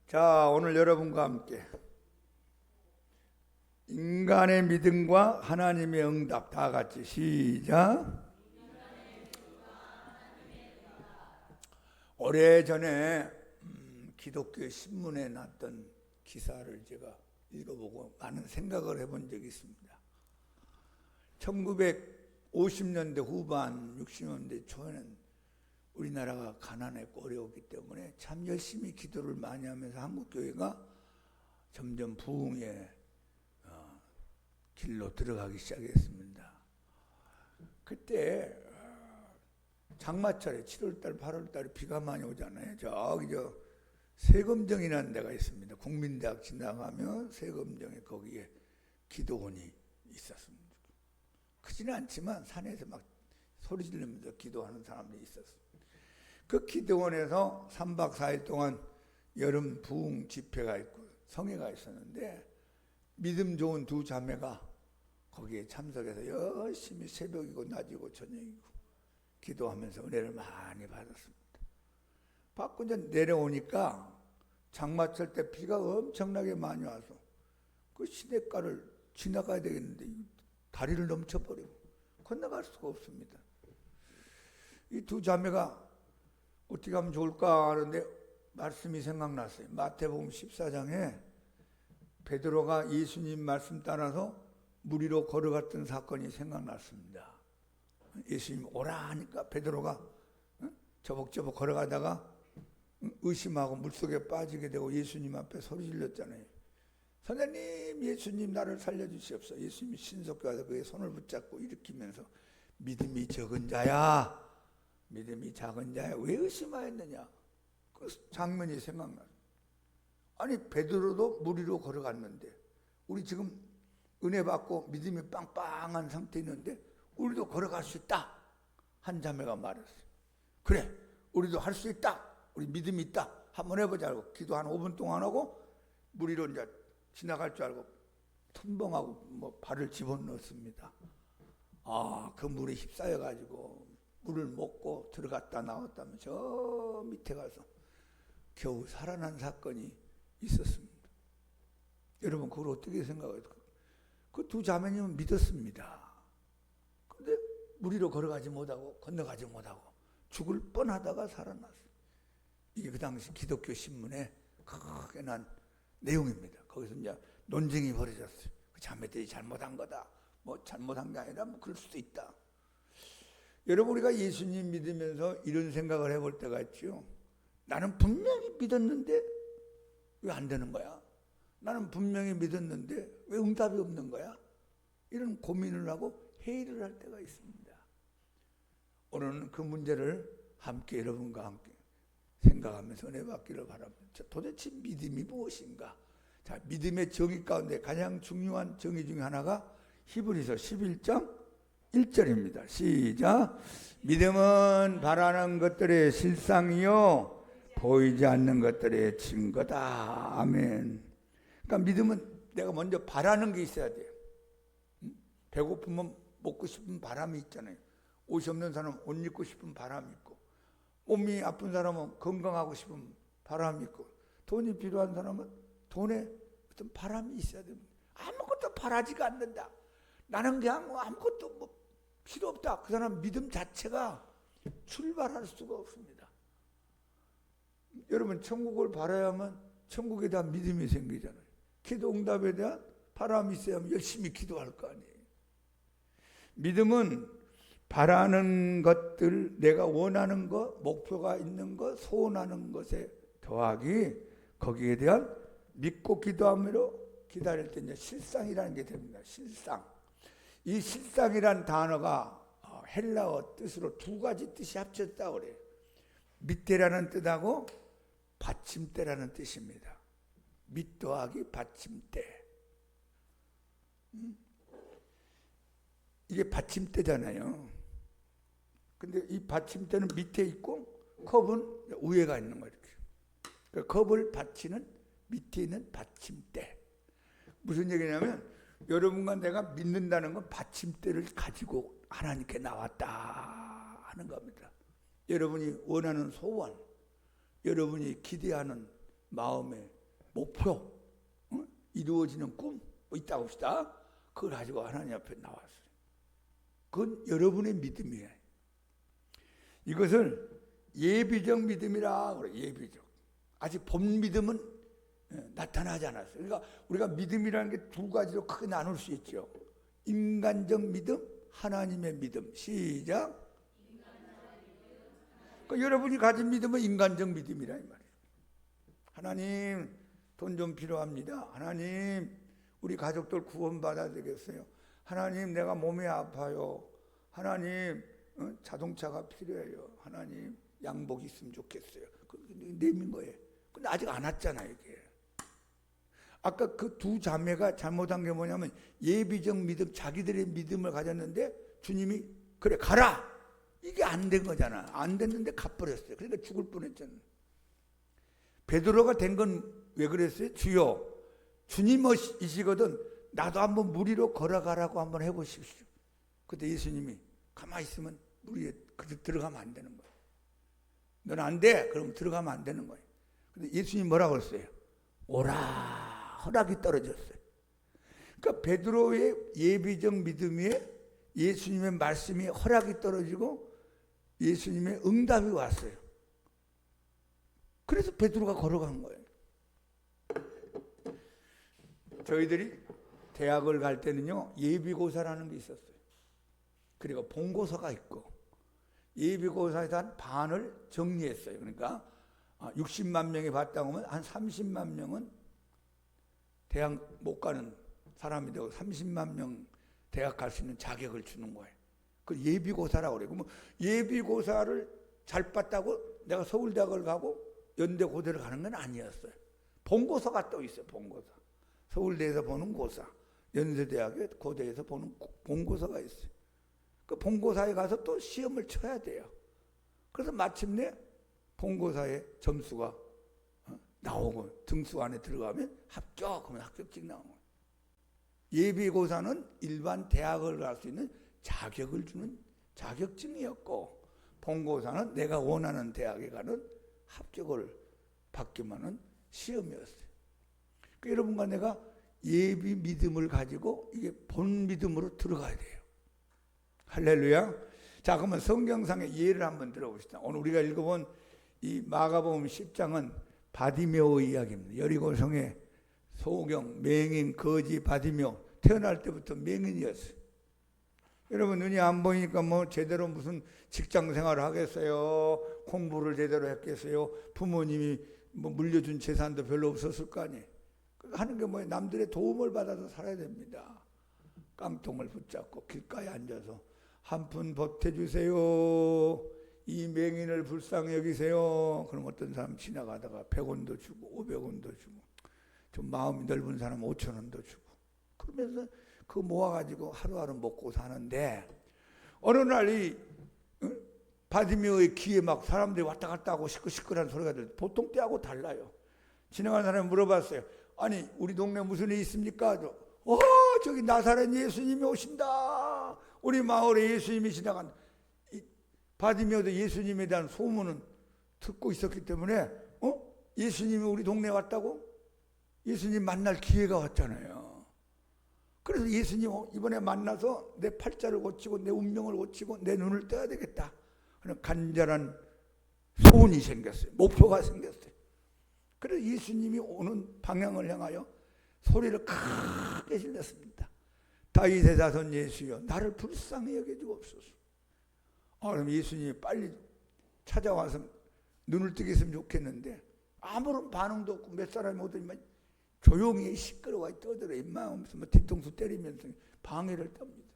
자, 오늘 여러분과 함께 인간의 믿음과 하나님의 응답 다 같이 시작. 오래전에 기독교 신문에 났던 기사를 제가 읽어보고 많은 생각을 해본 적이 있습니다. 1950년대 후반 60년대 초에는 우리나라가 가난했고 어려웠기 때문에 참 열심히 기도를 많이 하면서 한국교회가 점점 부흥의 길로 들어가기 시작했습니다. 그때 장마철에 7월달 8월달에 비가 많이 오잖아요. 저기 세금정이라는 데가 있습니다. 국민대학 지나가면 세금정에 거기에 기도원이 있었습니다. 크지는 않지만 산에서 막 소리 지르면서 기도하는 사람들이 있었습니다. 그 기도원에서 3박 4일 동안 여름 부흥 집회가 있고 성회가 있었는데 믿음 좋은 두 자매가 거기에 참석해서 열심히 새벽이고 낮이고 저녁이고 기도하면서 은혜를 많이 받았습니다. 받고 이제 내려오니까 장마철 때 비가 엄청나게 많이 와서 그 시냇가를 지나가야 되겠는데 다리를 넘쳐버리고 건너갈 수가 없습니다. 이 두 자매가 어떻게 하면 좋을까 하는데 말씀이 생각났어요. 마태복음 14장에 베드로가 예수님 말씀 따라서 물 위로 걸어갔던 사건이 생각났습니다. 예수님 오라 하니까 베드로가 저벅저벅 걸어가다가 의심하고 물속에 빠지게 되고 예수님 앞에 소리 질렀잖아요. 선생님, 예수님 나를 살려주시옵소서. 예수님이 신속히 와서 그의 손을 붙잡고 일으키면서 믿음이 적은 자야, 믿음이 작은 자야, 왜 의심하였느냐. 그 장면이 생각나요. 아니 베드로도 물 위로 걸어갔는데 우리 지금 은혜 받고 믿음이 빵빵한 상태에 있는데 우리도 걸어갈 수 있다. 한 자매가 말했어요. 그래, 우리도 할 수 있다. 우리 믿음이 있다. 한번 해보자고 기도 한 5분 동안 하고 물 위로 이제 지나갈 줄 알고 tum벙하고 발을 집어넣었습니다. 그 물에 휩싸여 가지고 물을 먹고 들어갔다 나왔다면 저 밑에 가서 겨우 살아난 사건이 있었습니다. 여러분 그걸 어떻게 생각해요? 그 두 자매님은 믿었습니다. 그런데 물 위로 걸어가지 못하고 건너가지 못하고 죽을 뻔하다가 살아났어요. 이게 그 당시 기독교 신문에 크게 난 내용입니다. 거기서 이제 논쟁이 벌어졌어요. 그 자매들이 잘못한 거다. 잘못한 게 아니라 그럴 수도 있다. 여러분 우리가 예수님 믿으면서 이런 생각을 해볼 때가 있죠. 나는 분명히 믿었는데 왜 안 되는 거야? 나는 분명히 믿었는데 왜 응답이 없는 거야? 이런 고민을 하고 회의를 할 때가 있습니다. 오늘은 그 문제를 함께 여러분과 함께 생각하면서 은혜 받기를 바랍니다. 도대체 믿음이 무엇인가? 자, 믿음의 정의 가운데 가장 중요한 정의 중에 하나가 히브리서 11장 1절입니다. 시작. 믿음은 바라는 것들의 실상이요 보이지 않는 것들의 증거다. 아멘. 그러니까 믿음은 내가 먼저 바라는 게 있어야 돼요. 배고프면 먹고 싶은 바람이 있잖아요. 옷이 없는 사람은 옷 입고 싶은 바람이 있고, 몸이 아픈 사람은 건강하고 싶은 바람이 있고, 돈이 필요한 사람은 돈에 어떤 바람이 있어야 됩니다. 아무것도 바라지가 않는다. 나는 그냥 아무것도 필요 없다. 그 사람 믿음 자체가 출발할 수가 없습니다. 여러분 천국을 바라야만 천국에 대한 믿음이 생기잖아요. 기도 응답에 대한 바람이 있어야만 열심히 기도할 거 아니에요. 믿음은 바라는 것들, 내가 원하는 것, 목표가 있는 것, 소원하는 것에 더하기 거기에 대한 믿고 기도함으로 기다릴 때 이제 실상이라는 게 됩니다. 실상. 이 실상이란 단어가 헬라어 뜻으로 두 가지 뜻이 합쳤다고 그래요. 밑대라는 뜻하고 받침대라는 뜻입니다. 밑 더하기 받침대. 이게 받침대잖아요. 근데 이 받침대는 밑에 있고 컵은 위에가 있는 거예요. 그러니까 컵을 받치는 밑에 있는 받침대. 무슨 얘기냐면 여러분과 내가 믿는다는 건 받침대를 가지고 하나님께 나왔다 하는 겁니다. 여러분이 원하는 소원, 여러분이 기대하는 마음의 목표, 이루어지는 꿈 있다고 합시다. 그걸 가지고 하나님 앞에 나왔어요. 그건 여러분의 믿음이에요. 이것을 예비적 믿음이라 그래요. 예비적. 아직 본 믿음은 나타나지 않았어요. 그러니까 우리가 믿음이라는 게 두 가지로 크게 나눌 수 있죠. 인간적 믿음, 하나님의 믿음. 시작. 그러니까 여러분이 가진 믿음은 인간적 믿음이라 이 말이에요. 하나님, 돈 좀 필요합니다. 하나님, 우리 가족들 구원받아야 되겠어요. 하나님, 내가 몸이 아파요. 하나님, 자동차가 필요해요. 하나님, 양복 있으면 좋겠어요. 내민 거예요. 근데 아직 안 왔잖아요, 이게. 아까 그 두 자매가 잘못한 게 뭐냐면 예비적 믿음, 자기들의 믿음을 가졌는데 주님이 그래 가라! 이게 안 된 거잖아. 안 됐는데 갚버렸어요. 그러니까 죽을 뻔했잖아. 베드로가 된 건 왜 그랬어요? 주여, 주님이시거든 나도 한번 물 위로 걸어가라고 한번 해보십시오. 그때 예수님이 가만히 있으면 물 위에 들어가면 안 되는 거예요. 넌 안 돼. 그럼 들어가면 안 되는 거예요. 근데 예수님이 뭐라고 그랬어요? 오라. 허락이 떨어졌어요. 그러니까 베드로의 예비적 믿음 위에 예수님의 말씀이 허락이 떨어지고 예수님의 응답이 왔어요. 그래서 베드로가 걸어간 거예요. 저희들이 대학을 갈 때는요, 예비고사라는 게 있었어요. 그리고 본고사가 있고, 예비고사에서 한 반을 정리했어요. 그러니까 60만 명이 봤다고 하면 한 30만 명은 대학 못 가는 사람이 되고 30만 명 대학 갈 수 있는 자격을 주는 거예요. 그 예비고사라고 그래요. 그러면 예비고사를 잘 봤다고 내가 서울대학을 가고 연대고대를 가는 건 아니었어요. 본고사가 또 있어요. 본고사. 서울대에서 보는 고사, 연세대학에 고대에서 보는 본고사가 있어요. 그 본고사에 가서 또 시험을 쳐야 돼요. 그래서 마침내 본고사의 점수가 나오고 등수 안에 들어가면 합격, 그러면 합격증 나오고. 예비고사는 일반 대학을 갈 수 있는 자격을 주는 자격증이었고, 본고사는 내가 원하는 대학에 가는 합격을 받기만 하는 시험이었어요. 그러니까 여러분과 내가 예비 믿음을 가지고 이게 본 믿음으로 들어가야 돼요. 할렐루야. 자, 그러면 성경상의 예를 한번 들어봅시다. 오늘 우리가 읽어본 이 마가복음 10장은 바디메오의 이야기입니다. 여리고성의 소경, 맹인, 거지 바디메오. 태어날 때부터 맹인이었어요. 여러분, 눈이 안 보이니까 뭐 제대로 무슨 직장 생활을 하겠어요? 공부를 제대로 했겠어요? 부모님이 뭐 물려준 재산도 별로 없었을 거 아니에요. 하는 게 뭐예요? 남들의 도움을 받아서 살아야 됩니다. 깡통을 붙잡고 길가에 앉아서 한 푼 보태주세요. 이 맹인을 불쌍히 여기세요. 그럼 어떤 사람 지나가다가 100원도 주고 500원도 주고, 좀 마음이 넓은 사람 5,000원도 주고, 그러면서 그거 모아가지고 하루하루 먹고 사는데, 어느 날 이 바디메오의 귀에 막 사람들이 왔다 갔다 하고 시끌시끌한 소리가 들려요. 보통 때하고 달라요. 지나가는 사람이 물어봤어요. 아니, 우리 동네 무슨 일 있습니까? 저기 나사렛 예수님이 오신다. 우리 마을에 예수님이 지나간다. 바디메오도 예수님에 대한 소문은 듣고 있었기 때문에 예수님이 우리 동네에 왔다고? 예수님 만날 기회가 왔잖아요. 그래서 예수님 이번에 만나서 내 팔자를 고치고 내 운명을 고치고 내 눈을 떠야 되겠다 하는 간절한 소원이 생겼어요. 목표가 생겼어요. 그래서 예수님이 오는 방향을 향하여 소리를 크게 질렀습니다. 다윗의 자손 예수여, 나를 불쌍히 여겨주옵소서. 그럼 예수님이 빨리 찾아와서 눈을 뜨게 했으면 좋겠는데 아무런 반응도 없고 몇 사람이 오더니만 조용히 시끄러워 떠들어 임마 하면서 뭐 뒤통수 때리면서 방해를 탑니다.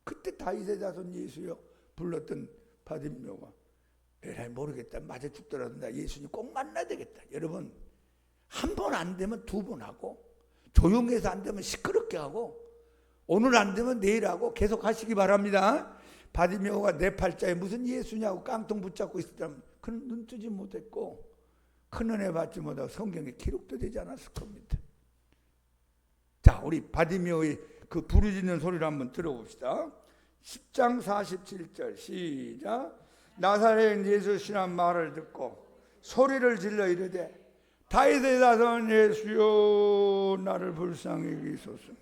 그때 다윗의 자손 예수여 불렀던 바디메오가 에라이 모르겠다, 맞아 죽더라도 나 예수님 꼭 만나야 되겠다. 여러분, 한 번 안 되면 두 번 하고, 조용해서 안 되면 시끄럽게 하고, 오늘 안 되면 내일 하고 계속 하시기 바랍니다. 바디메오가 내 팔자에 무슨 예수냐고 깡통 붙잡고 있었다면 그는 눈 뜨지 못했고 큰 은혜 받지 못하고 성경에 기록도 되지 않았을 겁니다. 자, 우리 바디메오의 그 부르짖는 소리를 한번 들어봅시다. 10장 47절 시작. 나사렛 예수시란 말을 듣고 소리를 질러 이르되 다윗의 자손 예수여 나를 불쌍히 여기소서.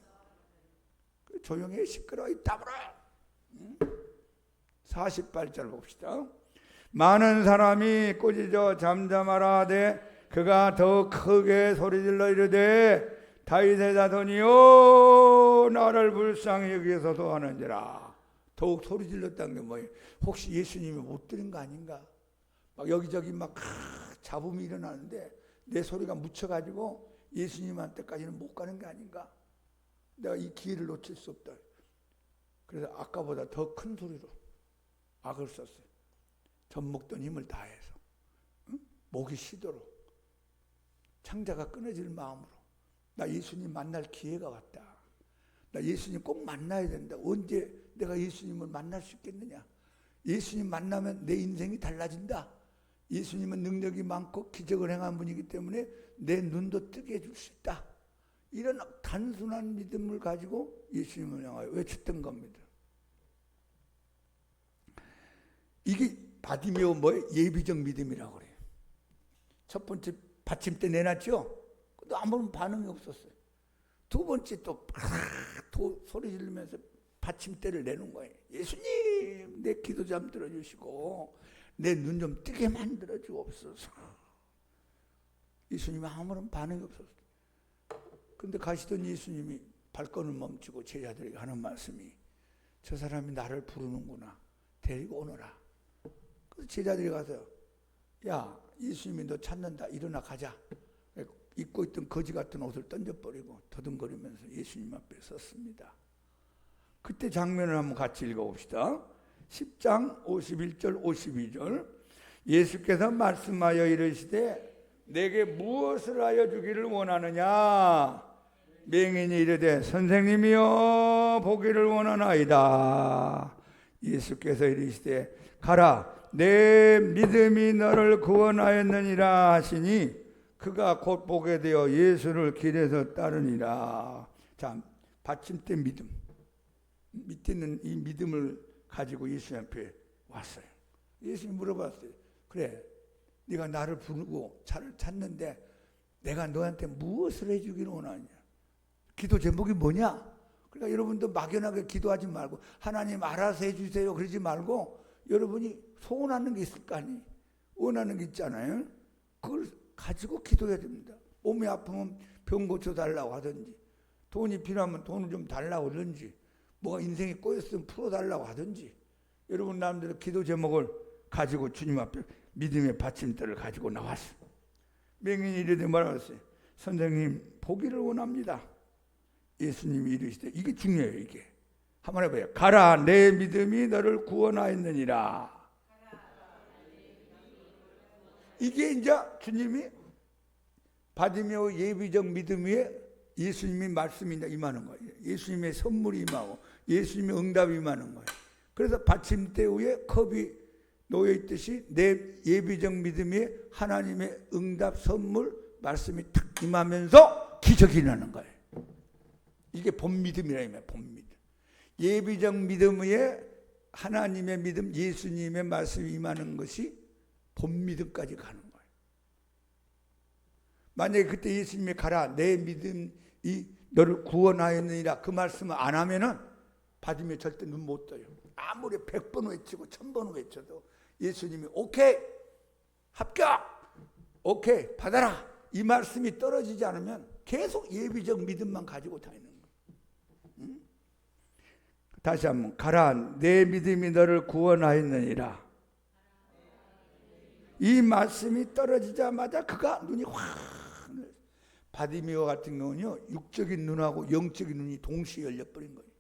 조용히 시끄러워 있다물어. 48절 봅시다. 많은 사람이 꾸짖어 잠잠하라되 그가 더 크게 소리질러 이르되 다윗의 자손이여 나를 불쌍히 여기소서 하는지라. 더욱 소리질렀다는 게 뭐예요? 혹시 예수님이 못 들은 거 아닌가? 막 여기저기 막 잡음이 일어나는데 내 소리가 묻혀가지고 예수님한테까지는 못 가는 게 아닌가? 내가 이 기회를 놓칠 수 없다. 그래서 아까보다 더 큰 소리로 악을 썼어요. 젖먹던 힘을 다해서, 응? 목이 쉬도록 창자가 끊어질 마음으로 나 예수님 만날 기회가 왔다. 나 예수님 꼭 만나야 된다. 언제 내가 예수님을 만날 수 있겠느냐? 예수님 만나면 내 인생이 달라진다. 예수님은 능력이 많고 기적을 행한 분이기 때문에 내 눈도 뜨게 해줄 수 있다. 이런 단순한 믿음을 가지고 예수님을 향하여 외쳤던 겁니다. 이게 바디메오 뭐예요? 예비적 믿음이라고 그래요. 첫 번째 받침대 내놨죠? 근데 아무런 반응이 없었어요. 두 번째 또 소리 지르면서 받침대를 내는 거예요. 예수님 내 기도 좀 들어주시고 내 눈 좀 뜨게 만들어 주옵소서. 예수님이 아무런 반응이 없었어요. 근데 가시던 예수님이 발걸음을 멈추고 제자들에게 하는 말씀이 저 사람이 나를 부르는구나. 데리고 오너라. 그래서 제자들이 가서 야 예수님이 너 찾는다. 일어나 가자. 입고 있던 거지 같은 옷을 던져버리고 더듬거리면서 예수님 앞에 섰습니다. 그때 장면을 한번 같이 읽어봅시다. 10장 51절 52절 예수께서 말씀하여 이르시되 내게 무엇을 하여 주기를 원하느냐? 맹인이 이르되 선생님이여 보기를 원하나이다. 예수께서 이르시되 가라 내 믿음이 너를 구원하였느니라 하시니 그가 곧 보게 되어 예수를 길에서 따르니라. 자, 받침대 믿음. 밑에 있는 이 믿음을 가지고 예수 앞에 왔어요. 예수님이 물어봤어요. 그래, 네가 나를 부르고 차를 찾는데 내가 너한테 무엇을 해주기를 원하냐? 기도 제목이 뭐냐? 그러니까 여러분도 막연하게 기도하지 말고 하나님 알아서 해주세요 그러지 말고 여러분이 소원하는 게 있을 거 아니에요. 원하는 게 있잖아요. 그걸 가지고 기도해야 됩니다. 몸이 아프면 병 고쳐달라고 하든지 돈이 필요하면 돈을 좀 달라고 하든지 뭐가 인생이 꼬였으면 풀어달라고 하든지 여러분 나름대로 기도 제목을 가지고 주님 앞에 믿음의 받침대를 가지고 나왔어요. 맹인이 이르되 말하였어요. 선생님 보기를 원합니다. 예수님이 이르시되 이게 중요해요. 이게 한번 해봐요. 가라 내 믿음이 너를 구원하였느니라. 이게 이제 주님이 바디메오 예비적 믿음 위에 예수님의 말씀이 임하는 거예요. 예수님의 선물이 임하고 예수님의 응답이 임하는 거예요. 그래서 받침대 위에 컵이 놓여있듯이 내 예비적 믿음 위에 하나님의 응답 선물 말씀이 탁 임하면서 기적이 일어나는 거예요. 이게 본 믿음이라 본 믿음. 예비적 믿음 위에 하나님의 믿음 예수님의 말씀이 임하는 것이 본 믿음까지 가는 거예요. 만약에 그때 예수님이 가라 내 믿음이 너를 구원하였느니라 그 말씀을 안 하면은 받으면 절대 눈 못 떠요. 아무리 100번 외치고 1000번 외쳐도 예수님이 오케이 합격 오케이 받아라 이 말씀이 떨어지지 않으면 계속 예비적 믿음만 가지고 다니는 거예요. 응? 다시 한번 가라 내 믿음이 너를 구원하였느니라. 이 말씀이 떨어지자마자 그가 눈이 확 바디메오 같은 경우는요 육적인 눈하고 영적인 눈이 동시에 열려버린 거예요.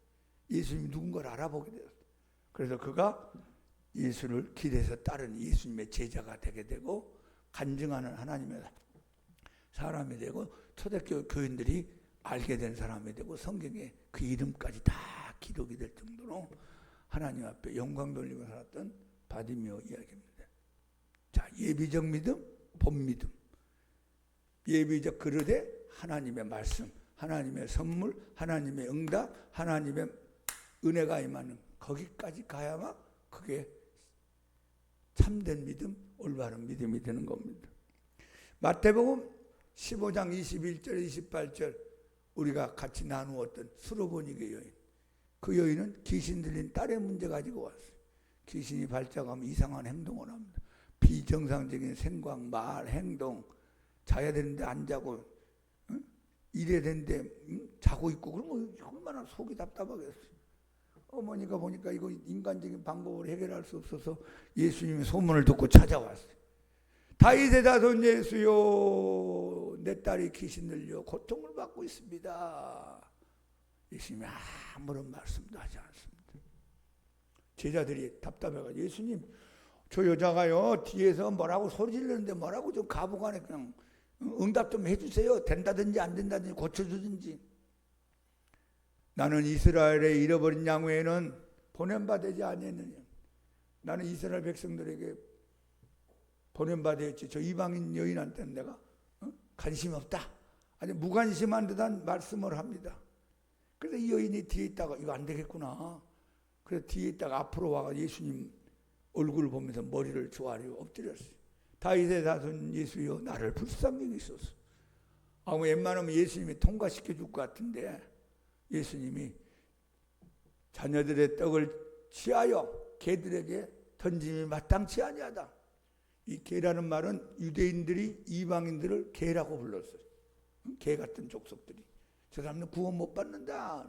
예수님이 누군가를 알아보게 되었어요. 그래서 그가 예수를 길에서 따르는 예수님의 제자가 되게 되고 간증하는 하나님의 사람이 되고 초대교회 교인들이 알게 된 사람이 되고 성경에 그 이름까지 다 기록이 될 정도로 하나님 앞에 영광 돌리고 살았던 바디메오 이야기입니다. 자, 예비적 믿음, 본 믿음. 예비적 그릇에 하나님의 말씀, 하나님의 선물, 하나님의 응답, 하나님의 은혜가 임하는 거기까지 가야만 그게 참된 믿음, 올바른 믿음이 되는 겁니다. 마태복음 15장 21절 28절 우리가 같이 나누었던 수로보니게 여인, 그 여인은 귀신 들린 딸의 문제 가지고 왔어요. 귀신이 발작하면 이상한 행동을 합니다. 비정상적인 생각, 말, 행동. 자야 되는데 안 자고, 응? 이래야 되는데 자고 있고, 그러면 얼마나 속이 답답하겠어요. 어머니가 보니까 이거 인간적인 방법으로 해결할 수 없어서 예수님의 소문을 듣고 찾아왔어요. 다윗의 자손 예수요, 내 딸이 귀신 들려 고통을 받고 있습니다. 예수님이 아무런 말씀도 하지 않습니다. 제자들이 답답해가지고, 예수님, 저 여자가요 뒤에서 뭐라고 소리 지르는데 뭐라고 좀 가보관에 그냥 응답 좀 해주세요. 된다든지 안 된다든지 고쳐주든지. 나는 이스라엘에 잃어버린 양 외에는 보냄바 되지 아니했느냐. 나는 이스라엘 백성들에게 보냄바 되었지. 저 이방인 여인한테는 내가 관심이 없다. 아니 무관심한 듯한 말씀을 합니다. 그래서 이 여인이 뒤에 있다가 이거 안 되겠구나. 그래서 뒤에 있다가 앞으로 와가 예수님 얼굴을 보면서 머리를 조아리고 엎드렸어요. 다윗의 자손 예수여, 나를 불쌍히 여기소서. 웬만하면 예수님이 통과시켜 줄 것 같은데 예수님이 자녀들의 떡을 취하여 개들에게 던짐이 마땅치 아니하다. 이 개라는 말은 유대인들이 이방인들을 개라고 불렀어요. 개 같은 족속들이. 저 사람은 구원 못 받는다.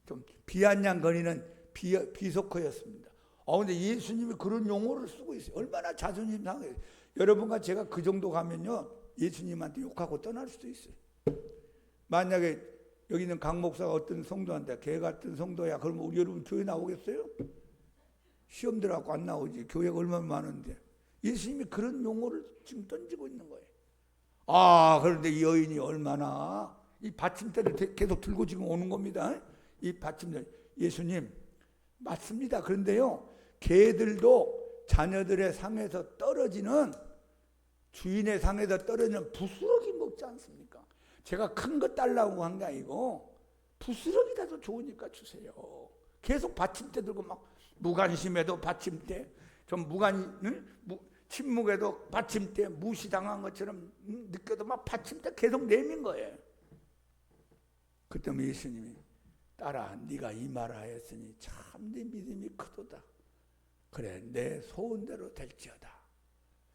좀 비아냥거리는 비속어였습니다. 근데 예수님이 그런 용어를 쓰고 있어요. 얼마나 자존심 상해요. 여러분과 제가 그 정도 가면요, 예수님한테 욕하고 떠날 수도 있어요. 만약에 여기 있는 강 목사가 어떤 성도한테 개 같은 성도야, 그러면 우리 여러분 교회 나오겠어요? 시험 들어갖고 안 나오지. 교회가 얼마나 많은데. 예수님이 그런 용어를 지금 던지고 있는 거예요. 그런데 이 여인이 얼마나 이 받침대를 계속 들고 지금 오는 겁니다. 이 받침대. 예수님, 맞습니다. 그런데요, 개들도 자녀들의 상에서 떨어지는, 주인의 상에서 떨어지는 부스러기 먹지 않습니까? 제가 큰 거 달라고 한 게 아니고 부스러기라도 좋으니까 주세요. 계속 받침대 들고 막 무관심해도 받침대, 좀 침묵에도 받침대, 무시당한 것처럼 느껴도 막 받침대 계속 내민 거예요. 그때 예수님이, 딸아, 네가 이 말 하였으니 참 네 믿음이 크도다. 그래, 내 소원대로 될지어다.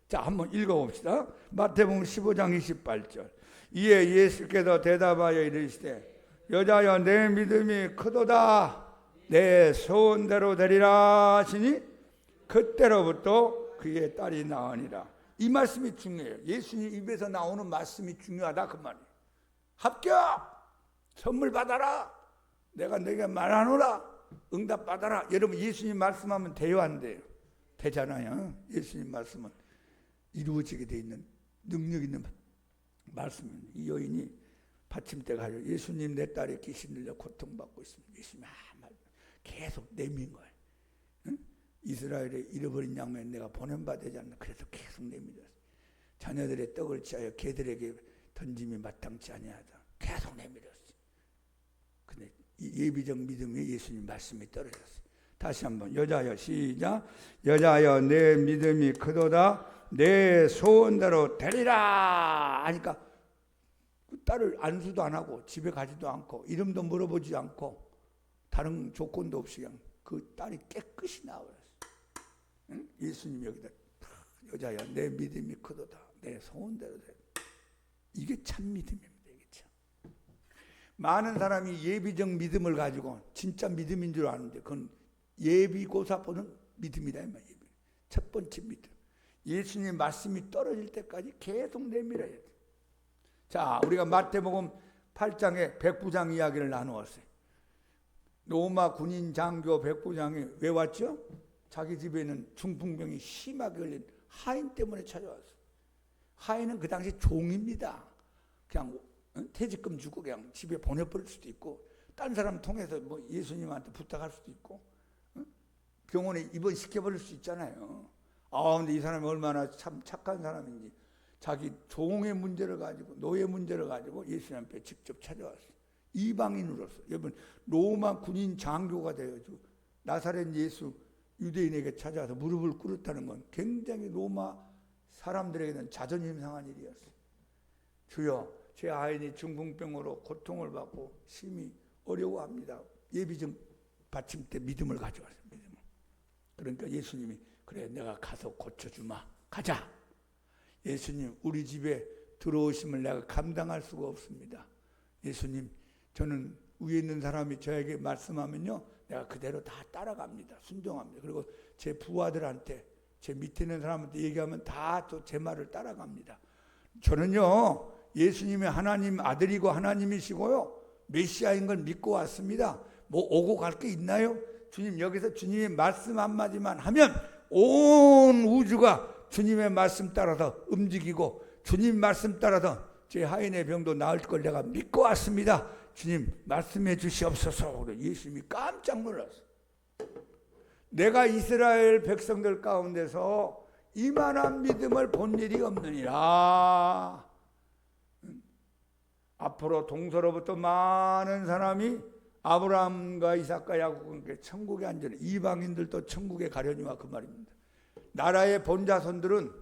자, 한번 읽어봅시다. 마태복음 15장 28절. 이에 예수께서 대답하여 이르시되, 여자여, 내 믿음이 크도다. 내 소원대로 되리라 하시니 그때로부터 그의 딸이 나으니라. 이 말씀이 중요해요. 예수님 입에서 나오는 말씀이 중요하다 그 말이에요. 합격! 선물 받아라. 내가 너에게 말하노라. 응답 받아라. 여러분, 예수님 말씀하면 돼요, 안 돼요? 되잖아요. 예수님 말씀은 이루어지게 돼 있는 능력 있는 말씀입니다. 이 여인이 받침대 가지고, 예수님, 내 딸이 귀신 들려 고통받고 있습니다. 예수님 계속 내민 거예요. 응? 이스라엘에 잃어버린 양면 내가 보냄바 되지 않나. 그래서 계속 내밀었어요. 자녀들의 떡을 취하여 개들에게 던짐이 마땅치 아니하다. 계속 내밀었어요. 근데 이 예비적 믿음에 예수님 말씀이 떨어졌어요. 다시 한번, 여자여, 시작. 여자여, 내 믿음이 크도다. 내 소원대로 되리라 하니까 그 딸을 안수도 안 하고 집에 가지도 않고 이름도 물어보지 않고 다른 조건도 없이 그냥 그 딸이 깨끗이 나왔어요. 응? 예수님 여기다, 여자야, 내 믿음이 크도다. 내 소원대로 돼. 이게 참 믿음입니다. 이게 참. 많은 사람이 예비적 믿음을 가지고 진짜 믿음인 줄 아는데 그건 예비고사 보는 믿음이다. 첫 번째 믿음. 예수님 말씀이 떨어질 때까지 계속 내밀어야 돼. 자, 우리가 마태복음 8장에 백부장 이야기를 나누었어요. 로마 군인 장교 백부장이 왜 왔죠? 자기 집에는 중풍병이 심하게 걸린 하인 때문에 찾아왔어요. 하인은 그 당시 종입니다. 그냥 퇴직금 주고 그냥 집에 보내버릴 수도 있고, 딴 사람 통해서 뭐 예수님한테 부탁할 수도 있고, 병원에 입원시켜버릴 수 있잖아요. 근데 이 사람이 얼마나 참 착한 사람인지 자기 종의 문제를 가지고, 노예 문제를 가지고 예수님 앞에 직접 찾아왔어요. 이방인으로서. 여러분, 로마 군인 장교가 되어가지고 나사렛 예수 유대인에게 찾아와서 무릎을 꿇었다는 건 굉장히 로마 사람들에게는 자존심 상한 일이었어요. 주여, 제 아인이 중풍병으로 고통을 받고 심히 어려워합니다. 예비적 받침대 믿음을 가져왔어요. 믿음. 그러니까 예수님이 그래 내가 가서 고쳐주마. 가자. 예수님 우리 집에 들어오심을 내가 감당할 수가 없습니다. 예수님 저는 위에 있는 사람이 저에게 말씀하면요 내가 그대로 다 따라갑니다. 순종합니다. 그리고 제 부하들한테 제 밑에 있는 사람한테 얘기하면 다 또 제 말을 따라갑니다. 저는요 예수님이 하나님 아들이고 하나님이시고요 메시아인 걸 믿고 왔습니다. 뭐 오고 갈 게 있나요? 주님 여기서 주님의 말씀 한마디만 하면 온 우주가 주님의 말씀 따라서 움직이고 주님 말씀 따라서 제 하인의 병도 나을 걸 내가 믿고 왔습니다. 주님 말씀해 주시옵소서. 예수님이 깜짝 놀랐어요. 내가 이스라엘 백성들 가운데서 이만한 믿음을 본 일이 없느니라. 앞으로 동서로부터 많은 사람이 아브라함과 이삭과 야곱과 천국에 앉으는 이방인들도 천국에 가려니와 그 말입니다. 나라의 본자손들은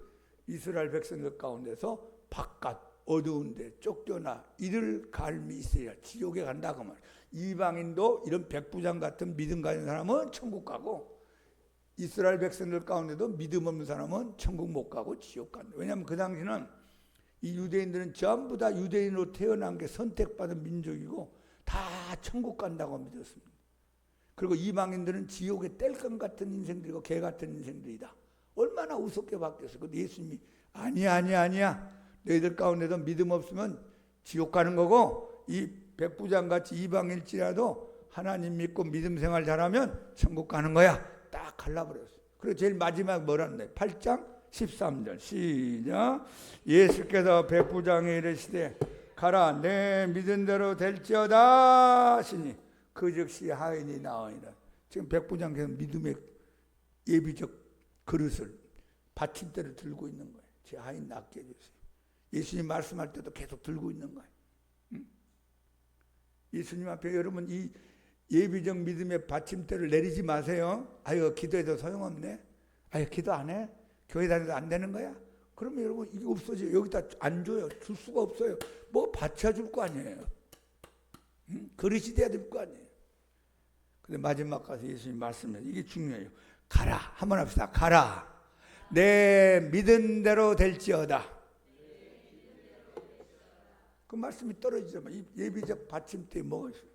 이스라엘 백성들 가운데서 바깥 어두운 데 쫓겨나 이를 갈미 있으리라. 지옥에 간다 그 말. 이방인도 이런 백부장 같은 믿음 가진 사람은 천국 가고 이스라엘 백성들 가운데도 믿음 없는 사람은 천국 못 가고 지옥 간다. 왜냐하면 그 당시는 이 유대인들은 전부 다 유대인으로 태어난 게 선택받은 민족이고 다 천국 간다고 믿었습니다. 그리고 이방인들은 지옥의 땔감 같은 인생들이고 개 같은 인생들이다. 얼마나 우습게 바뀌었어. 근데 예수님이 아니야. 너희들 가운데도 믿음 없으면 지옥 가는 거고 이 백부장같이 이방일지라도 하나님 믿고 믿음 생활 잘하면 천국 가는 거야. 딱 갈라버렸어. 그리고 제일 마지막 뭐라는데 8장 13절 시작. 예수께서 백부장에 이르시되 가라 내 믿은 대로 될지어다 하시니 그 즉시 하인이 나으니라. 지금 백부장께서 믿음의 예비적 그릇을 받침대를 들고 있는 거예요. 제 하인 낫게 해주세요. 예수님 말씀할 때도 계속 들고 있는 거예요. 예수님 앞에 여러분 이 예비적 믿음의 받침대를 내리지 마세요. 아유 기도해도 소용없네. 아유 기도 안 해? 교회 다녀도 안 되는 거야? 그러면 여러분 이게 없어져요. 여기다 안 줘요. 줄 수가 없어요. 뭐 받쳐줄 거 아니에요. 그릇이 돼야 될 거 아니에요. 근데 마지막 가서 예수님 말씀해. 이게 중요해요. 가라. 한번 합시다. 가라. 내 믿은 대로 될지어다. 그 말씀이 떨어지자마자 이 예비적 받침대에 뭐가 있어요?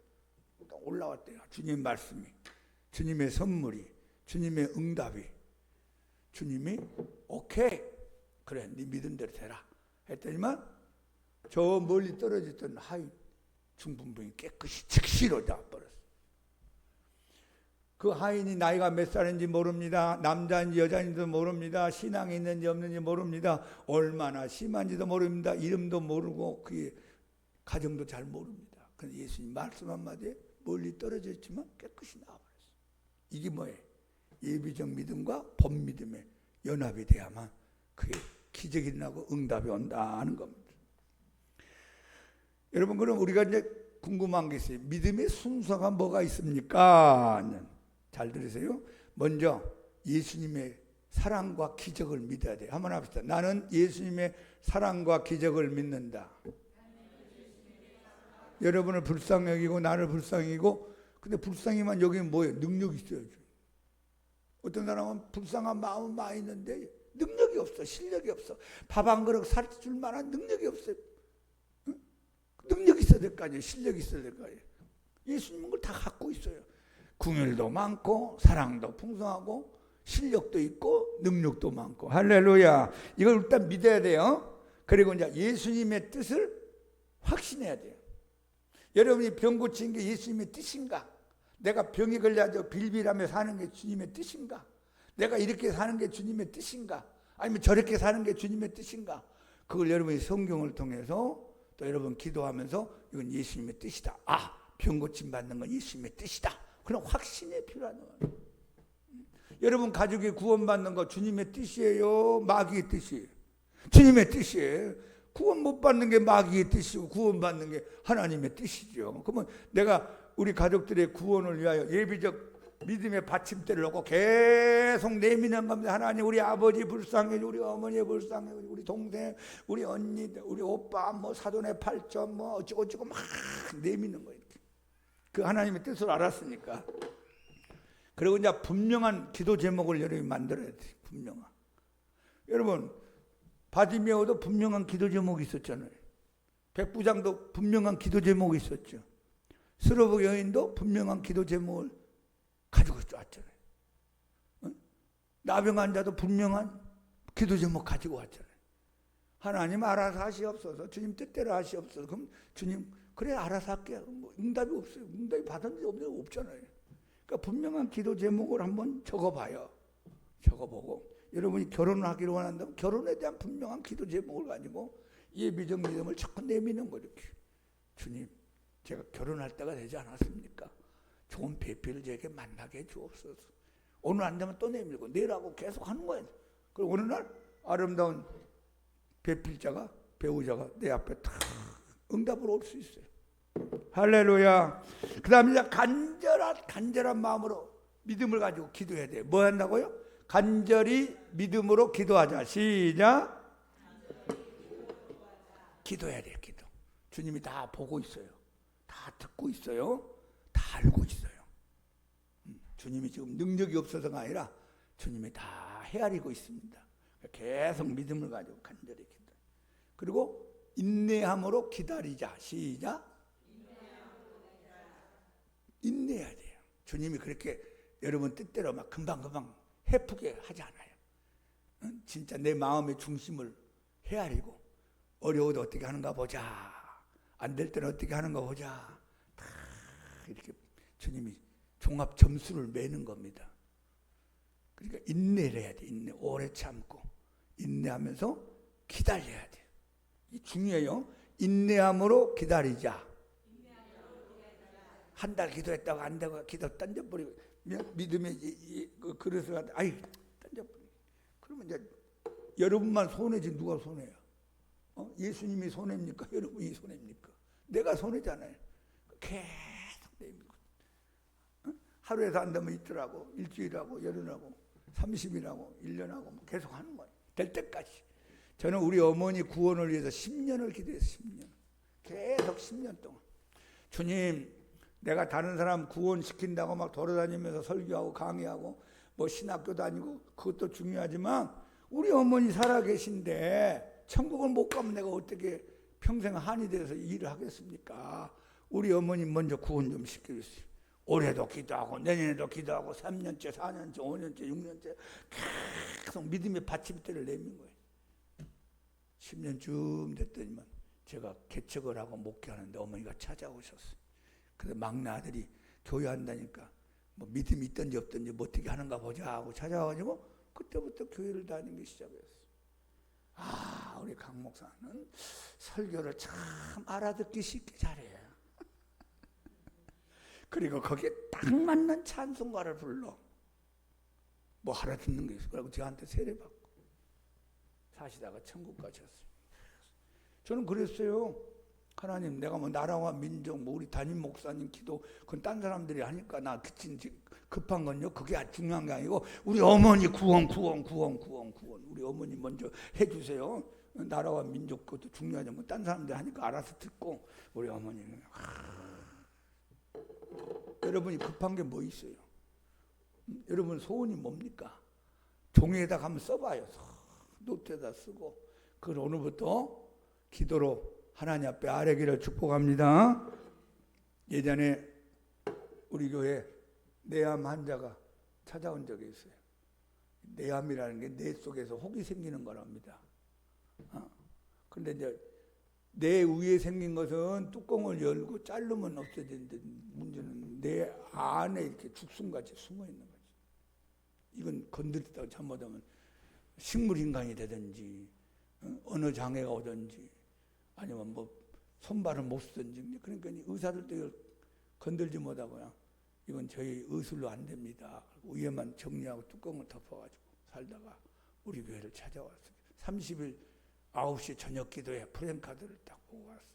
올라왔대요. 주님 말씀이. 주님의 선물이. 주님의 응답이. 주님이 오케이. 그래 네 믿은 대로 되라. 했더니만 저 멀리 떨어졌던 하인 중풍병이 깨끗이 즉시로 나버렸어요. 그 하인이 나이가 몇 살인지 모릅니다. 남자인지 여자인지도 모릅니다. 신앙이 있는지 없는지 모릅니다. 얼마나 심한지도 모릅니다. 이름도 모르고 그의 가정도 잘 모릅니다. 그런데 예수님 말씀 한마디에 멀리 떨어져 있지만 깨끗이 나와버렸어요. 이게 뭐예요? 예비적 믿음과 본 믿음의 연합이 돼야만 그게 기적이 일어나고 응답이 온다는 겁니다. 여러분 그럼 우리가 이제 궁금한 게 있어요. 믿음의 순서가 뭐가 있습니까? 잘 들으세요. 먼저 예수님의 사랑과 기적을 믿어야 돼요. 한번 합시다. 나는 예수님의 사랑과 기적을 믿는다. 여러분을 불쌍히 여기고 나를 불쌍히 여기고 근데 불쌍히만 여기면 뭐예요? 능력이 있어야죠. 어떤 사람은 불쌍한 마음은 많이 있는데 능력이 없어. 실력이 없어. 밥 한 그릇 사줄 만한 능력이 없어요. 응? 능력이 있어야 될 거 아니에요. 실력이 있어야 될 거 아니에요. 예수님은 그걸 다 갖고 있어요. 궁율도 많고 사랑도 풍성하고 실력도 있고 능력도 많고 할렐루야. 이걸 일단 믿어야 돼요. 그리고 이제 예수님의 뜻을 확신해야 돼요. 여러분이 병 고친 게 예수님의 뜻인가? 내가 병이 걸려서 빌빌하며 사는 게 주님의 뜻인가? 내가 이렇게 사는 게 주님의 뜻인가? 아니면 저렇게 사는 게 주님의 뜻인가? 그걸 여러분이 성경을 통해서 또 여러분 기도하면서 이건 예수님의 뜻이다. 아, 병 고침 받는 건 예수님의 뜻이다. 그런 확신이 필요한 거예요. 여러분 가족이 구원받는 거 주님의 뜻이에요? 마귀의 뜻이에요? 주님의 뜻이에요. 구원 못 받는 게 마귀의 뜻이고 구원받는 게 하나님의 뜻이죠. 그러면 내가 우리 가족들의 구원을 위하여 예비적 믿음의 받침대를 놓고 계속 내미는 겁니다. 하나님, 우리 아버지 불쌍해, 우리 어머니 불쌍해, 우리 동생, 우리 언니, 우리 오빠, 뭐 사돈의 팔점, 뭐 어쩌고저쩌고 막 내미는 거예요. 그 하나님의 뜻을 알았으니까. 그리고 이제 분명한 기도 제목을 여러분이 만들어야 돼요. 분명한. 여러분, 바디메오도 분명한 기도 제목이 있었잖아요. 백부장도 분명한 기도 제목이 있었죠. 스로브 여인도 분명한 기도 제목을 가지고 왔잖아요. 나병 환자도 분명한 기도 제목 가지고 왔잖아요. 하나님 알아서 하시옵소서. 주님 뜻대로 하시옵소서. 그럼 주님, 그래 알아서 할게요. 뭐 응답이 없어요. 응답이 받은 적 없잖아요. 그러니까 분명한 기도 제목을 한번 적어봐요. 적어보고 여러분이 결혼을 하기를 원한다면 결혼에 대한 분명한 기도 제목을 가지고 예비적 믿음을 자꾸 내미는 거예요. 이렇게. 주님, 제가 결혼할 때가 되지 않았습니까? 좋은 배필을 제게 만나게 해주옵소서. 오늘 안 되면 또 내밀고 내일하고 계속 하는 거예요. 그리고 어느 날 아름다운 배필자가, 배우자가 내 앞에 탁 응답으로 올 수 있어요. 할렐루야. 그 다음에 이제 간절한 마음으로 믿음을 가지고 기도해야 돼요. 뭐 한다고요? 간절히 믿음으로 기도하자. 시작. 기도해야 돼요. 기도. 주님이 다 보고 있어요. 다 듣고 있어요. 다 알고 있어요. 주님이 지금 능력이 없어서가 아니라 주님이 다 헤아리고 있습니다. 계속 믿음을 가지고 간절히 기도. 그리고 인내함으로 기다리자. 시작. 인내해야 돼요. 주님이 그렇게 여러분 뜻대로 막 금방금방 해프게 하지 않아요. 진짜 내 마음의 중심을 헤아리고 어려워도 어떻게 하는가 보자. 안 될 때는 어떻게 하는가 보자. 다 이렇게 주님이 종합 점수를 매는 겁니다. 그러니까 인내를 해야 돼. 인내. 오래 참고 인내하면서 기다려야 돼. 이 중요해요. 인내함으로 기다리자. 한 달 기도했다고 안 되고 기도 던져버리고 믿음의 그 그릇을 갖다 아이 던져버리고 그러면 이제 여러분만 손해지 누가 손해야? 예수님이 손해입니까? 여러분이 손해입니까? 내가 손해잖아요. 계속 내밀고 하루에서 안 되면 이틀하고 일주일하고 열흘하고 30일하고 1년하고 계속 하는 거예요. 될 때까지. 저는 우리 어머니 구원을 위해서 10년을 기도했어요. 10년. 계속 10년 동안. 주님, 내가 다른 사람 구원시킨다고 막 돌아다니면서 설교하고 강의하고 뭐 신학교 다니고 그것도 중요하지만 우리 어머니 살아계신데 천국을 못 가면 내가 어떻게 평생 한이 돼서 일을 하겠습니까? 우리 어머니 먼저 구원 좀 시켜주세요. 올해도 기도하고 내년에도 기도하고 3년째 4년째 5년째 6년째 계속 믿음의 받침대를 내민 거예요. 10년쯤 됐더니만 제가 개척을 하고 목회하는데 어머니가 찾아오셨어요. 그래서 막내 아들이 교회한다니까 뭐 믿음이 있든지 없든지 뭐 어떻게 하는가 보자 하고 찾아와가지고 그때부터 교회를 다니기 시작했어요. 아, 우리 강 목사는 설교를 참 알아듣기 쉽게 잘해요. 그리고 거기에 딱 맞는 찬송가를 불러. 뭐 알아듣는 게 있어. 그리고 저한테 세례받고 사시다가 천국 가셨어요. 저는 그랬어요. 하나님, 내가 뭐 나라와 민족, 뭐 우리 담임 목사님 기도, 그건 딴 사람들이 하니까 나 급한 건요. 그게 중요한 게 아니고 우리 어머니 구원. 우리 어머니 먼저 해주세요. 나라와 민족 그것도 중요하죠. 뭐 딴 사람들이 하니까 알아서 듣고 우리 어머니는. 여러분이 급한 게 뭐 있어요? 여러분 소원이 뭡니까? 종이에다 한번 써봐요. 노트에다 쓰고 그걸 오늘부터 기도로 하나님 앞에 아뢰기를 축복합니다. 예전에 우리 교회 뇌암 환자가 찾아온 적이 있어요. 뇌암이라는 게 뇌 속에서 혹이 생기는 거랍니다. 그런데 이제 뇌 위에 생긴 것은 뚜껑을 열고 자르면 없어지는데 문제는 뇌 안에 이렇게 죽순같이 숨어 있는 거지. 이건 건드렸다고 잘못하면 식물인간이 되든지 언어 장애가 오든지 아니면 뭐 손발을 못 쓰든지 그러니까 의사들도 이걸 건들지 못하고요. 이건 저희 의술로 안 됩니다. 위에만 정리하고 뚜껑을 덮어가지고 살다가 우리 교회를 찾아왔어요. 30일 9시 저녁 기도에 프랜카드를 딱 보고 왔어요.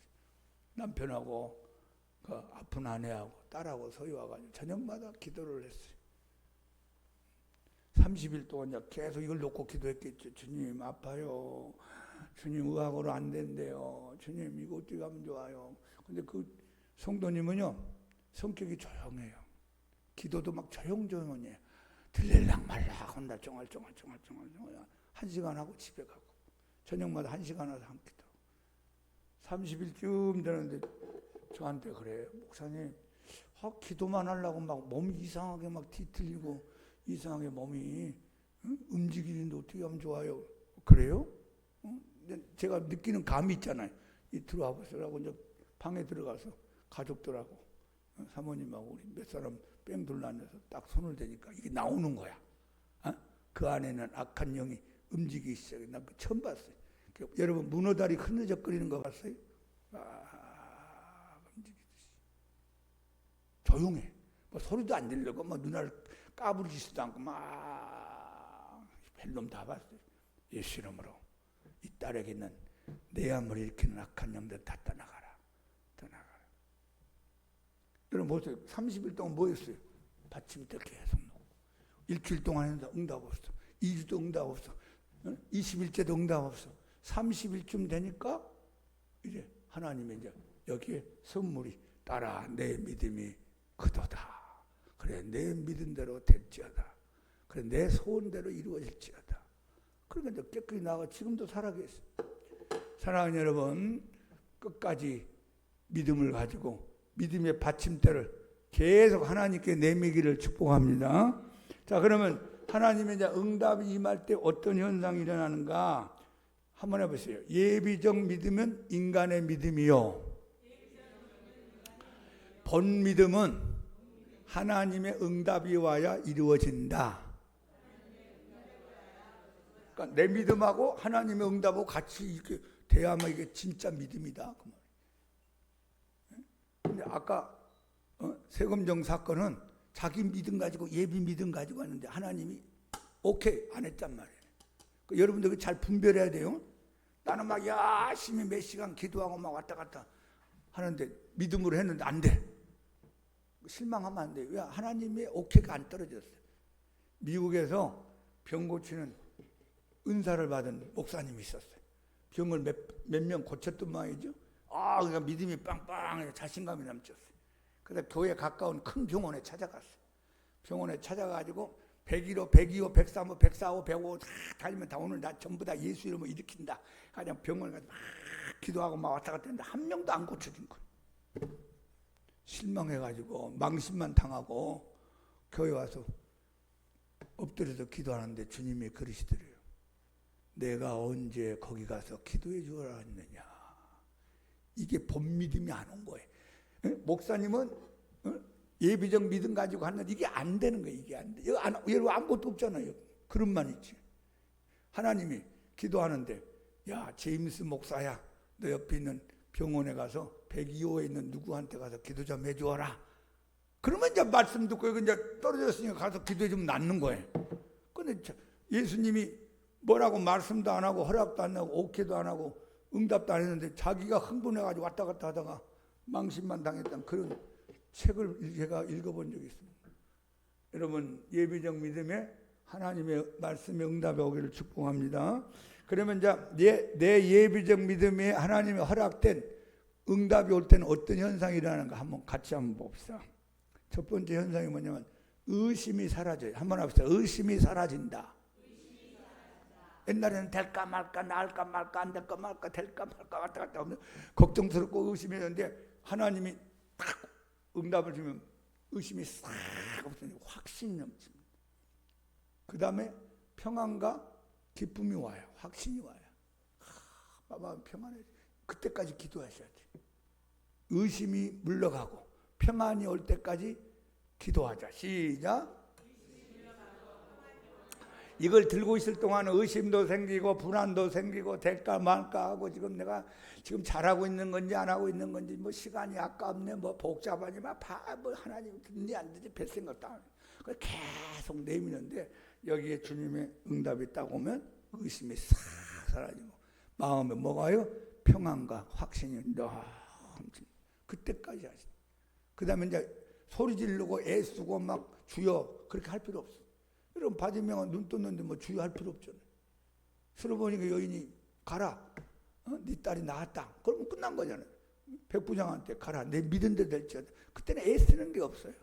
남편하고 그 아픈 아내하고 딸하고 서희 와가지고 저녁마다 기도를 했어요. 30일 동안 이제 계속 이걸 놓고 기도했겠죠. 주님 아파요. 주님 의학으로 안 된대요. 주님 이거 어떻게 하면 좋아요. 근데 그 성도님은요 성격이 조용해요. 기도도 막 조용조용해요. 들릴락 말락 한다. 쫑알쫑알 1시간 하고 집에 가고 저녁마다 1시간 와서 한 기도. 30일쯤 되는데 저한테 그래요. 목사님 기도만 하려고 막 몸이 이상하게 막 뒤틀리고 이상하게 몸이 움직이는데 어떻게 하면 좋아요. 그래요? 제가 느끼는 감이 있잖아요. 이 들어와 보세요라고 이제 방에 들어가서 가족들하고 사모님하고 우리 몇 사람 뺑 둘러앉아서 딱 손을 대니까 이게 나오는 거야. 그 안에는 악한 영이 움직이기 시작해. 나 처음 봤어요. 여러분 문어다리 흐느적거리는 거 봤어요? 움직이듯이 조용해. 뭐 소리도 안 들리고 뭐 눈알 까부리지도 않고 막 별놈 다 봤어요. 예수 이름으로 이 딸에게는 내 암을 일으키는 악한 영들 다 떠나가라. 떠나가라. 여러분 보세요. 30일 동안 뭐 했어요? 받침대 계속 놓고 일주일 동안 했는데 응답 없어. 2주도 응답 없어. 20일째도 응답 없어. 30일쯤 되니까 이제 하나님이 이제 여기에 선물이 따라 내 믿음이 크도다. 그래 내 믿은 대로 될지어다. 그래 내 소원대로 이루어질지어다. 그러니까 이제 깨끗이 나가 지금도 살아계세요. 사랑하는 여러분 끝까지 믿음을 가지고 믿음의 받침대를 계속 하나님께 내미기를 축복합니다. 자 그러면 하나님의 이제 응답이 임할 때 어떤 현상이 일어나는가 한번 해보세요. 예비적 믿음은 인간의 믿음이요. 본 믿음은 하나님의 응답이 와야 이루어진다. 그러니까 내 믿음하고 하나님의 응답하고 같이 이렇게 대하면 이게 진짜 믿음이다. 근데 아까 세금정 사건은 자기 믿음 가지고 예비 믿음 가지고 왔는데 하나님이 오케이 안 했단 말이에요. 여러분들 잘 분별해야 돼요. 나는 막 열심히 몇 시간 기도하고 막 왔다 갔다 하는데 믿음으로 했는데 안 돼. 실망하면 안 돼요. 왜? 하나님의 오케이가 안 떨어졌어요. 미국에서 병 고치는 은사를 받은 목사님이 있었어요. 병을 몇 명 고쳤던 모양이죠. 그러니까 믿음이 빵빵해서 자신감이 넘쳤어요. 그래서 교회 가까운 큰 병원에 찾아갔어요. 병원에 찾아가지고 101호, 102호, 103호, 104호, 105호 다 다니면 다 오늘 나 전부 다 예수 이름으로 일으킨다. 그냥 병원에 가서 막 기도하고 막 왔다 갔다 했는데 한 명도 안 고쳐진 거예요. 실망해가지고 망신만 당하고 교회 와서 엎드려서 기도하는데 주님이 그러시더래요. 내가 언제 거기 가서 기도해 주라 했느냐. 이게 본 믿음이 안 온 거예요. 목사님은 예비적 믿음 가지고 하는데 이게 안 되는 거예요. 이게 안 돼. 여러분 아무것도 없잖아요. 그릇만 있지. 하나님이 기도하는데 야 제임스 목사야 너 옆에 있는 병원에 가서 102호에 있는 누구한테 가서 기도 좀 해주어라. 그러면 이제 말씀 듣고 이제 떨어졌으니까 가서 기도해 주면 낫는 거예요. 근데 예수님이 뭐라고 말씀도 안 하고 허락도 안 하고 오케이도 안 하고 응답도 안 했는데 자기가 흥분해가지고 왔다 갔다 하다가 망신만 당했던 그런 책을 제가 읽어본 적이 있습니다. 여러분 예비적 믿음에 하나님의 말씀의 응답이 오기를 축복합니다. 그러면 이제 내 예비적 믿음에 하나님의 허락된 응답이 올 때는 어떤 현상이 일어나는가 한번 같이 한번 봅시다. 첫 번째 현상이 뭐냐면 의심이 사라져요. 한번 합시다. 의심이 사라진다. 옛날에는 될까 말까 나을까 말까 안 될까 말까 될까 말까 왔다 갔다 하면 걱정스럽고 의심했는데 하나님이 딱 응답을 주면 의심이 싹 없어지고 확신이 넘칩니다. 그 다음에 평안과 기쁨이 와요. 확신이 와요. 마음 평안해. 그때까지 기도하셔야 돼요. 의심이 물러가고 평안이 올 때까지 기도하자. 시작. 이걸 들고 있을 동안 의심도 생기고 불안도 생기고 될까 말까 하고 지금 내가 지금 잘하고 있는 건지 안 하고 있는 건지 뭐 시간이 아깝네 뭐 복잡하니 뭐 하나님 듣니 안 듣니 별 생각도 안 해요. 그걸 계속 내미는데 여기에 주님의 응답이 딱 오면 의심이 싹 사라지고 마음에 뭐가요? 평안과 확신이 넘칩니다. 그때까지 하시죠. 그 다음에 이제 소리 지르고 애쓰고 막 주여 그렇게 할 필요 없어요. 여러분 받으면 눈 떴는데 뭐 주의할 필요 없잖아요. 서로 보니까 여인이 가라. 네 딸이 나았다. 그러면 끝난 거잖아요. 백부장한테 가라. 내 믿은 데 될지어다. 그때는 애쓰는 게 없어요.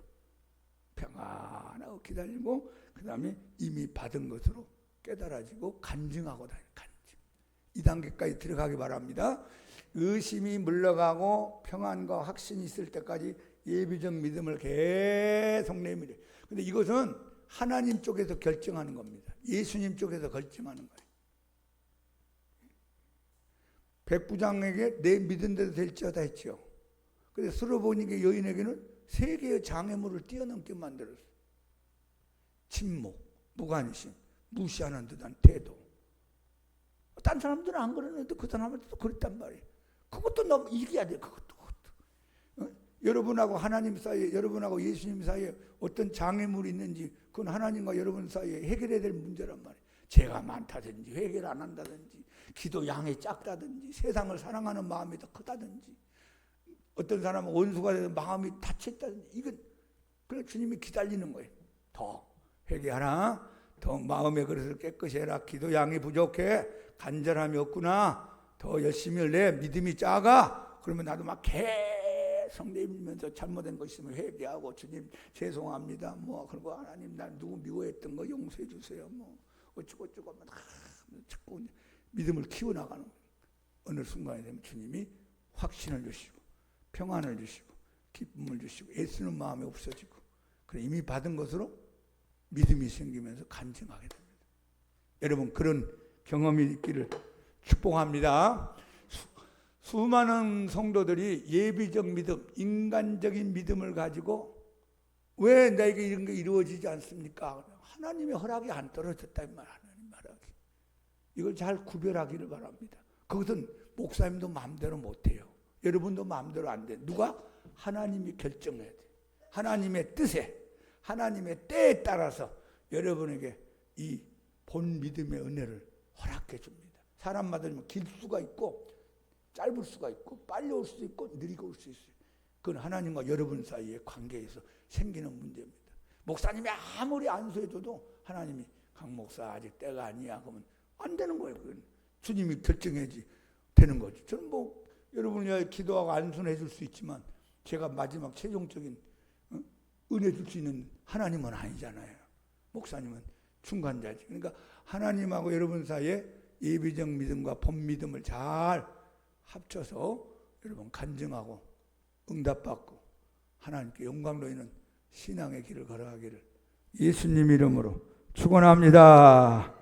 평안하고 기다리고 그 다음에 이미 받은 것으로 깨달아지고 간증하고 다니는 간증. 이 단계까지 들어가기 바랍니다. 의심이 물러가고 평안과 확신이 있을 때까지 예비적 믿음을 계속 내밀어요. 근데 이것은 하나님 쪽에서 결정하는 겁니다. 예수님 쪽에서 결정하는 거예요. 백부장에게 내 믿은 대로 될지어다 했죠. 그래서 스로보니게 여인에게는 세 개의 장애물을 뛰어넘게 만들었어요. 침묵, 무관심, 무시하는 듯한 태도. 딴 사람들은 안 그러는데 그 사람한테도 그랬단 말이에요. 그것도 너무 이겨야 돼. 그것도. 여러분하고 하나님 사이에, 여러분하고 예수님 사이에 어떤 장애물이 있는지 그건 하나님과 여러분 사이에 해결해야 될 문제란 말이에요. 죄가 많다든지 회개를 안 한다든지 기도 양이 작다든지 세상을 사랑하는 마음이 더 크다든지 어떤 사람은 원수가 돼서 마음이 닫혀있다든지 이건 그래서 주님이 기다리는 거예요. 더 회개하라. 더 마음의 그릇을 깨끗이 해라. 기도 양이 부족해. 간절함이 없구나. 더 열심히 할래. 믿음이 작아. 그러면 나도 막 계속 내밀면서 잘못된 거 있으면 회개하고 주님 죄송합니다. 뭐 그리고 하나님 나 누구 미워했던 거 용서해 주세요. 뭐 어쩌고 하면 자꾸 믿음을 키워나가는 거예요. 어느 순간이 되면 주님이 확신을 주시고 평안을 주시고 기쁨을 주시고 애쓰는 마음이 없어지고 그래 이미 받은 것으로 믿음이 생기면서 간증하게 됩니다. 여러분 그런 경험이 있기를 축복합니다. 수많은 성도들이 예비적 믿음, 인간적인 믿음을 가지고 왜 나에게 이런 게 이루어지지 않습니까? 하나님의 허락이 안 떨어졌다 이 말. 하나님 허락이. 이걸 잘 구별하기를 바랍니다. 그것은 목사님도 마음대로 못해요. 여러분도 마음대로 안 돼. 누가? 하나님이 결정해야 돼. 하나님의 뜻에, 하나님의 때에 따라서 여러분에게 이 본 믿음의 은혜를 허락해 줍니다. 사람마다 길 수가 있고 짧을 수가 있고 빨리 올 수도 있고 느리게 올 수 있어요. 그건 하나님과 여러분 사이의 관계에서 생기는 문제입니다. 목사님이 아무리 안수해줘도 하나님이 강 목사 아직 때가 아니야 그러면 안 되는 거예요. 그건 주님이 결정해야지 되는 거죠. 저는 뭐 여러분이 위하여 기도하고 안수는 해줄 수 있지만 제가 마지막 최종적인 은혜 줄 수 있는 하나님은 아니잖아요. 목사님은 중간자지. 그러니까 하나님하고 여러분 사이에 예비적 믿음과 본 믿음을 잘 합쳐서 여러분 간증하고 응답받고 하나님께 영광 돌리는 신앙의 길을 걸어가기를 예수님 이름으로 축원합니다.